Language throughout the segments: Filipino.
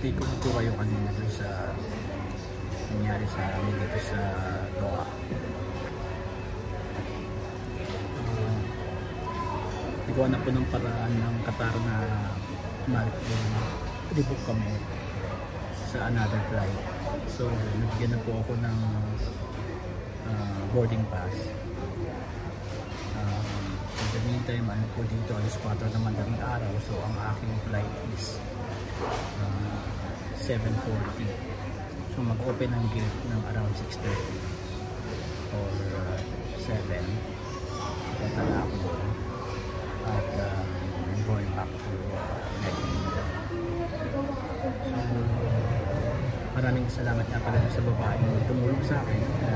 update ko po kayo kanina dun sa nangyari sa amin dito sa Doha. Nagawa na po ng paraan ng Qatar na rebook kami sa another flight. So nabigyan na po ako ng boarding pass. In the meantime, ano po dito, alas 4 naman ng araw. So ang aking flight is 7:40. So mag-open ang gate ng around 6:30 or 7. Patala ako doon at going back to Medina. So maraming salamat nga pala sa babaeng tumulong sa akin na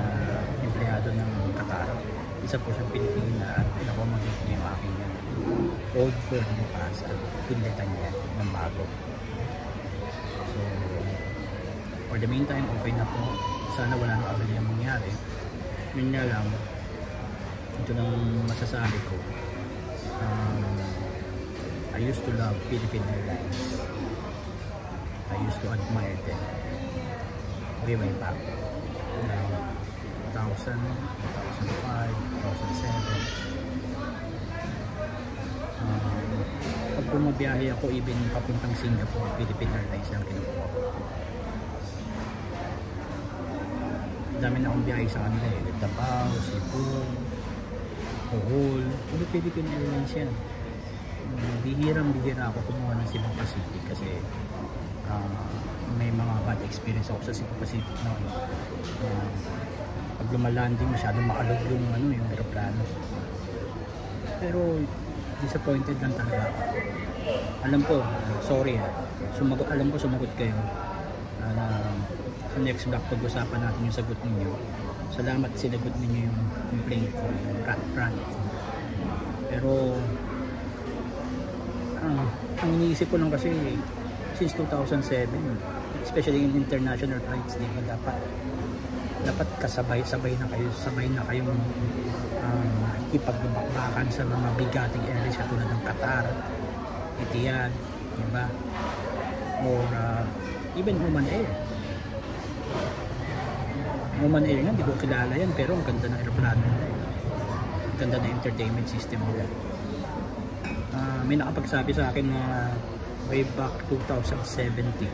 empleyado ng Qatar. Isa po siyang Pilipina at pinakomodate niya yung aking old boarding pass at pinilitan niya ng bago. So for the meantime, okay na po. Sana wala na agad yung mangyari. Yun nga lang, ito nang masasabi ko. I used to love Philippine Airlines. I used to admire them way back. 2000, 2005, 2007. Pag bumabiyahe ako, even papuntang Singapore, Philippine Airlines lang kinukuha ko. Dami na akong biyahe sa kanila eh. Davao, Cebu, Bohol. Puro Philippine Airlines yan. Bihirang-bihira ako kumuha ng Cebu Pacific kasi may mga bad experience ako sa Cebu Pacific noon. Pag lumalanding, masyadong makalog yung aeroplano. Pero disappointed lang talaga ako. Alam ko, sorry alam ko sumagot kayo. Sa next vlog pag-usapan natin yung sagot ninyo. Salamat sinagot ninyo yung complaint ko, yung rant ko. Pero ang iniisip ko lang kasi since 2007, especially in international flights, di ba dapat kasabay-sabay na kayong ipagbabakbakan sa mga bigating airlines katulad ng Qatar, Etihad, di ba? Or even Oman Air. Oman Air nga, di ko kilala yan, pero ang ganda ng aeroplano nila. Ang ganda ng entertainment system nila. May nakapagsabi sa akin na way back 2017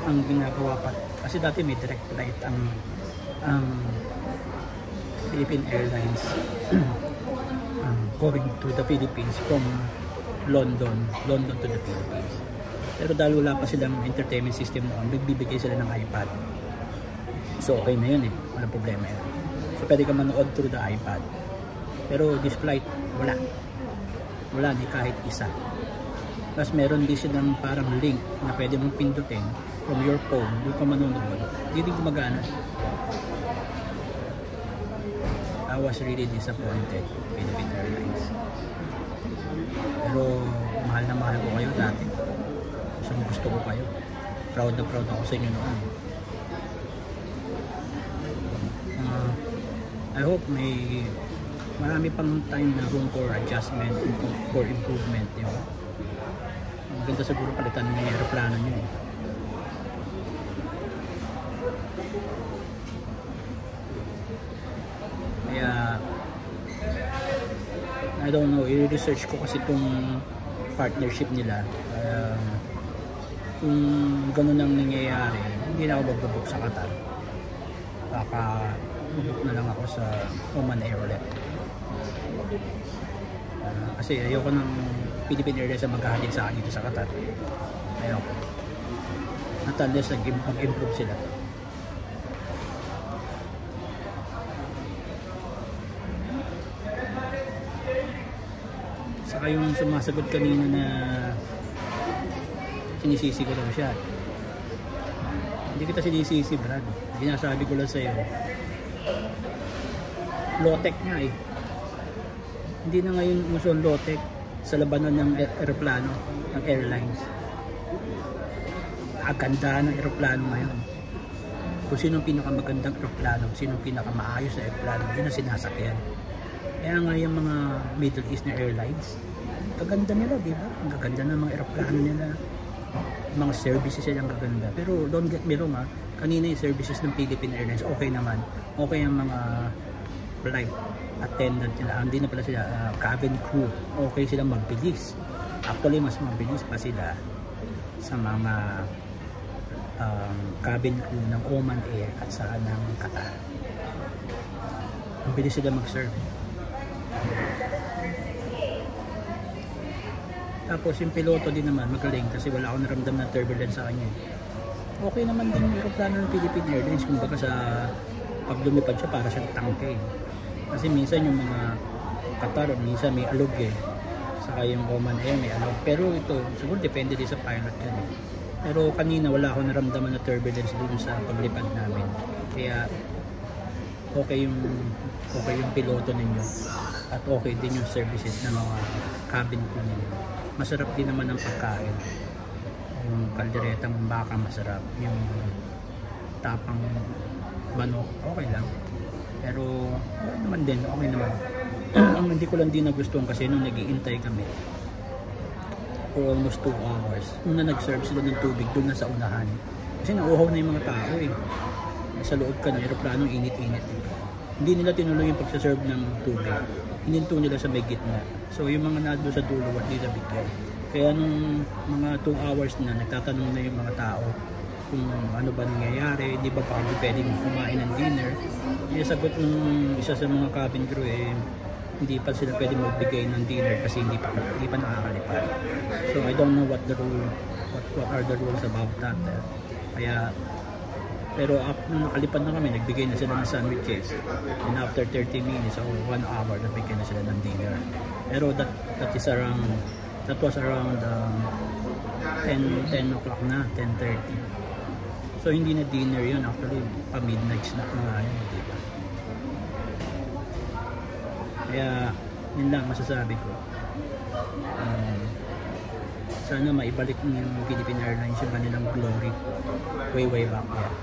ang ginagawa pa, kasi dati may direct flight ang Philippine Airlines going to the Philippines from London to the Philippines. Pero dahil wala pa silang entertainment system noon, nagbibigay sila ng iPad. So okay na yun walang problema yun. So pwede ka manood through the iPad. Pero this flight, wala ni kahit isa. Plus meron din silang parang link na pwede mong pindutin from your phone, doon ka manonood. Hindi din gumagana. I was really disappointed with Philippine Airlines. Pero mahal na mahal ko kayo dati. Gusto ko kayo. Proud na proud ako sa inyo noon. I hope may marami pang time na room for adjustment, for improvement. Maganda siguro palitan ng aeroplano nyo Kaya I don't know, i-research ko kasi itong partnership nila. Kung ganun ang nangyayari, hindi na ako magbubook sa Qatar. Baka bubook na lang ako sa Oman Air ulit. Kasi ayoko ng Philippine Airlines na maghahatid sa akin dito sa Qatar. Ayoko. At unless mag-improve sila. Saka yung sumasagot kanina na sinisisi ko daw siya. Hindi kita sinisisi, Brad. Ginasabi ko lang sa'yo. Low-tech nga Hindi na ngayon uso ang low-tech sa labanan ng aeroplano, ng airlines. Aganda ng aeroplano ngayon. Kung sino ang pinakamagandang aeroplano, sino ang pinakamaayos na aeroplano, yun ang sinasakyan. Kaya nga yung mga Middle East na airlines, kaganda nila, di ba? Ang gaganda ng mga aeroplano nila. mga services silang kaganda. Pero don't get me wrong, kanina yung services ng Philippine Airlines okay naman. Okay ang mga flight attendant nila, hindi na pala sila cabin crew, okay silang magbilis. Actually mas mabilis pa sila sa mga cabin crew ng Oman Air at saka ng Qatar. Mabilis sila mag-serve. Tapos yung piloto din naman magaling kasi wala akong naramdam na turbulence sa kanya. Okay naman din yung aeroplano ng Philippine Airlines, kumbaga sa pag lumipad siya para siyang tangke. Kasi minsan yung mga Qatar, minsan may alog saka yung Oman Air may alog. Pero ito, siguro depende din sa pilot yan Pero kanina wala akong naramdaman na turbulence dun sa paglipad namin. Kaya okay yung piloto ninyo at okay din yung services ng mga cabin crew ninyo. Masarap din naman ang pagkain. Yung kalderetang baka masarap, yung tapang manok okay lang, pero okay naman din, okay naman. Ang hindi ko lang din nagustuhan kasi nung nag-iintay kami for almost 2 hours, nung nag-serve sila ng tubig doon na sa unahan kasi nauuhaw na yung mga tao sa loob ka ng aeroplano, init-init hindi nila tinuloy yung pagsaserve ng tubig, hininto nila sa may gitna. So yung mga nado sa dulo at di nabigyan. Kaya nung mga 2 hours na nagtatanong na yung mga tao kung ano ba nangyayari, di ba pa hindi pwedeng kumain ng dinner. Yung sagot ng isa sa mga cabin crew hindi pa sila pwedeng magbigay ng dinner kasi hindi pa nakakalipad. So I don't know what are the rules about that. Pero nung nakalipad na kami, nagbigay na sila ng sandwiches. And after 30 minutes or 1 hour, nagbigay na sila ng dinner. Pero that was around 10 o'clock na, 10:30. So hindi na dinner yun, actually pa-midnight snack na nga yun, diba? Kaya yun lang masasabi ko. Sana maibalik ng Philippine Airlines yung kanilang glory way back there.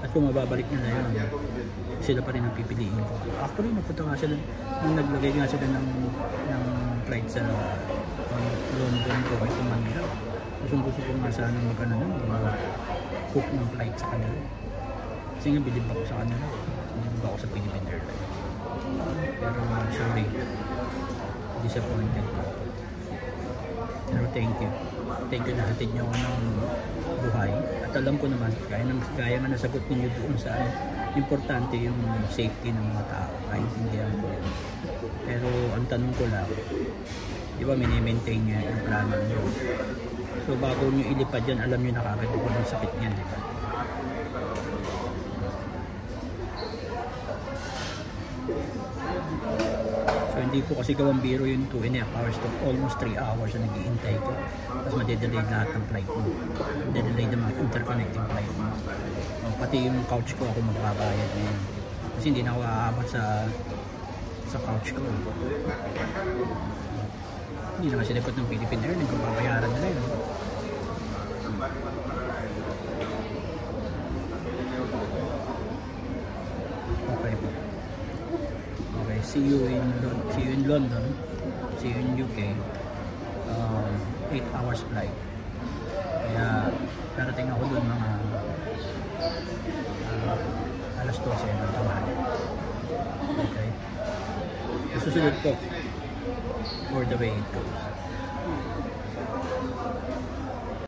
At kung mababalik nila yun, sila pa rin ang pipiliin ko. Actually, nagpunta nga sila, nung naglagay nga sila ng flight sa London ko ito Manila. Gusto ko nga sana mag-book ng flight sa kanila. Kasi nga bilib ako sa kanila. Bilib ako sa Philippine Airlines. Pero sorry, disappointed ko. Pero thank you na hatid nyo ako ng buhay. At alam ko naman, gaya nga nasagot ninyo doon sa importante yung safety ng mga tao. Kaintindihan ko yun. Pero ang tanong ko lang, di ba mini-maintain nyo yung plano nyo? So bago nyo ilipad yan, alam nyo na kagad kung anong sakit niyan, di ba? So hindi ko kasi gawang biro yung 2.5 hours to almost 3 hours na nag-iintay ko. Tapos madedelay lahat ng flight mo. Madedelay ng mga interconnecting flight mo. Pati yung couch ko ako magbabayad ngayon. Kasi hindi na ako aabot sa couch ko. Hindi naman sinipot ng Philippine Airlines kung babayaran nila yun. Okay po. Okay, see you in London, see you in UK. 8 hours flight. Kaya darating ako doon mga alas 12 ng tanghali. Okay. Susunod po for the way it goes.